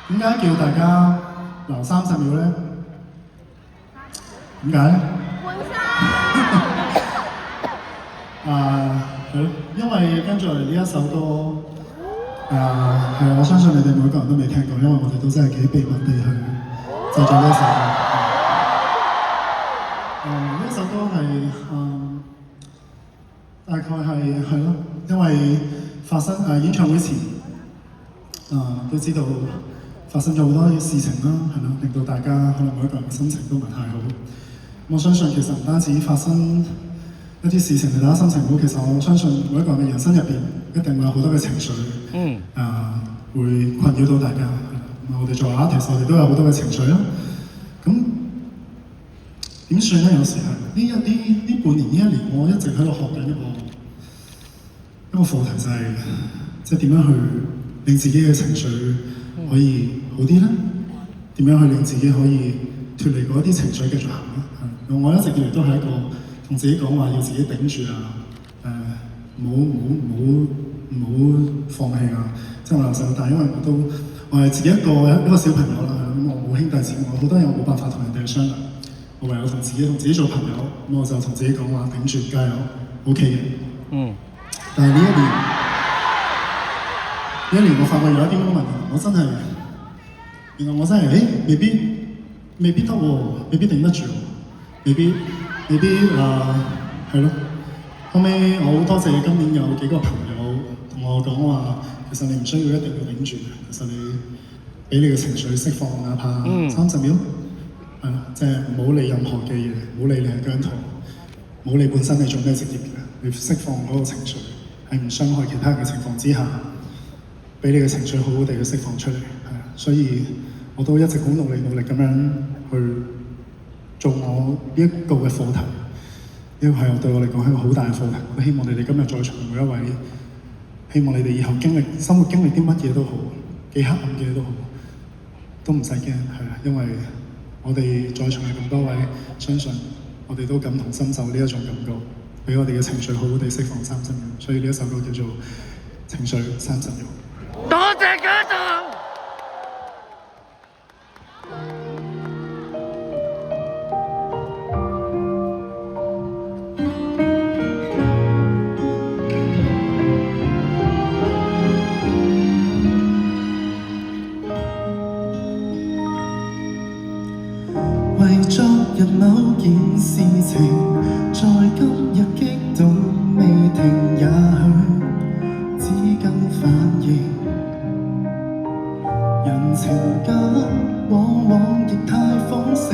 點解叫大家留30秒咧？點解咧？係咯，因為跟住嚟呢一首歌，係我相信你哋每個人都未聽過，因為我哋都真係幾秘密地去製作呢一首歌。呢一首歌係大概係咯，因為發生演唱會前，都知道發生咗好多事情啦，係咯，令到大家可能每一個人嘅心情都唔係太好。我相信其實唔單止發生一啲事情令大家心情好，其實我相信每一個人嘅人生入邊一定會有好多嘅情緒，會困擾到大家。我哋作為 artist， 我哋都有好多嘅情緒啦。咁點算咧？有時係呢半年呢一年，我一直喺度學緊一個課題，就係即係點樣去令自己嘅情緒可以好啲咧？點樣去令自己可以脫離嗰啲情緒繼續行咧？我一直以嚟都係一個同自己講話要自己頂住啊，唔好放棄啊！即係我由細到大，因為我係自己一個小朋友啦，咁我冇兄弟姊妹，好多嘢我冇辦法同人哋去商量，我唯有同自己做朋友，咁我就同自己講話頂住，加油 ，OK 嘅。但係呢一年我發覺有一啲問題，原來我真係未必得喎，未必頂得住喎，未必係咯。後尾我好多謝今年有幾個朋友同我講話，其實你唔需要一定要頂住，其實你俾你嘅情緒釋放，哪怕30秒，係咯，即係唔好理任何嘅嘢，唔好理你係姜濤，唔好理本身你做咩職業嘅，你釋放嗰個情緒，喺唔傷害其他人嘅情況之下，俾你嘅情緒好好地去釋放出嚟，係啊，所以我都一直好努力咁樣去做我呢一個嘅課題。呢個係對我嚟講係一個好大嘅課題，我希望你哋今日在場每一位，希望你哋以後生活經歷啲乜嘢都好，幾黑暗嘅嘢都好，都唔使驚，係啊，因為我哋在場嘅咁多位，相信我哋都感同身受呢一種感覺，俾我哋嘅情緒好好地釋放30秒，所以呢一首歌叫做《情緒30秒》。多謝家長。為昨日某件事情，在今日激動未停，也許只跟反應。人情間往往亦太豐盛，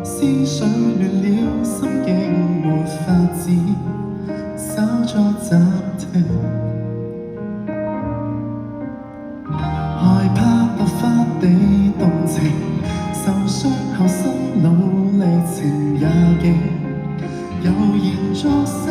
思緒亂了，心境沒法子稍作暫停。害怕爆發地動情，受傷後心路歷程也勁，悠然作聲。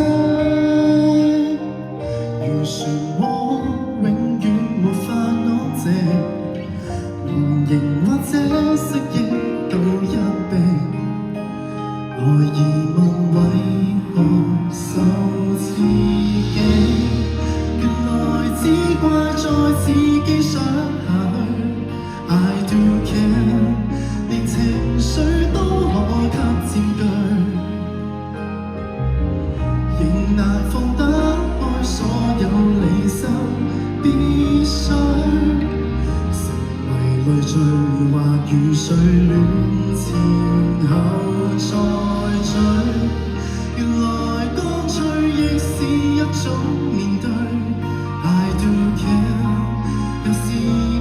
如誰戀前後再聚，原來乾脆亦是一種面對。I do care， 由時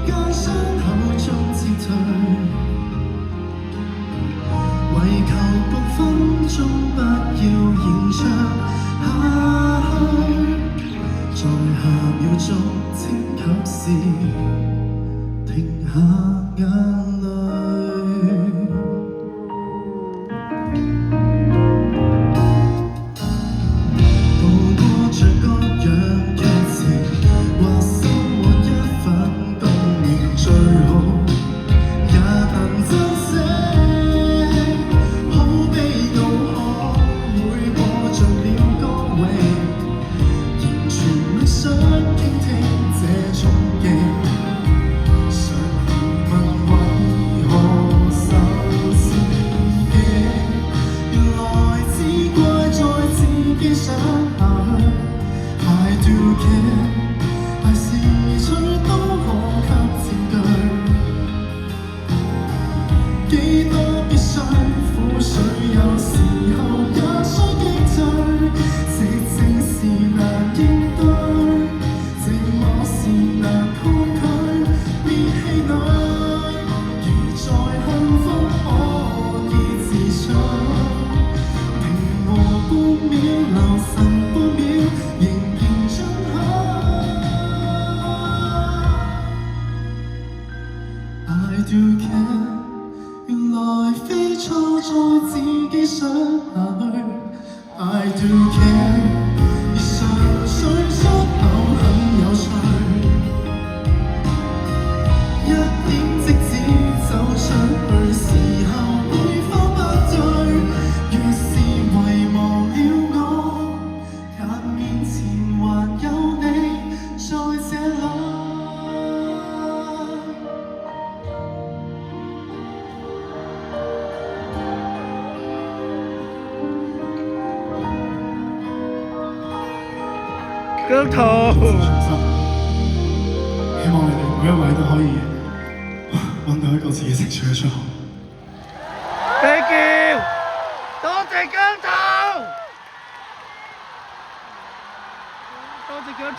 間傷口中撤退，為求6分鐘不要延長下去，在下秒鐘請及時停下眼淚。渡過着各樣劇情，或生活一份共鳴最好，也能珍惜。好悲怒可會播着了歌詠，完全不想傾聽這種記。常疑問為何受刺激，原來只怪在自己想下去。I do care， 大是取都可給佔據，幾多必須苦水，有時候也需擊退。寂靜是難應對，寂寞是難抗拒，別氣餒。如在幸福可以自取，平和半秒，留神半秒，仍然進去。I do care， 原來非錯在自己想下去。I do care， 而純粹出口很有趣，一點即使走出去時候會否不對？若是遺忘了我，眼面前還有你在這裏。姜濤，希望你哋每一位都可以揾到一個自己成長嘅出口。 Thank you， 多謝姜濤，多謝姜濤。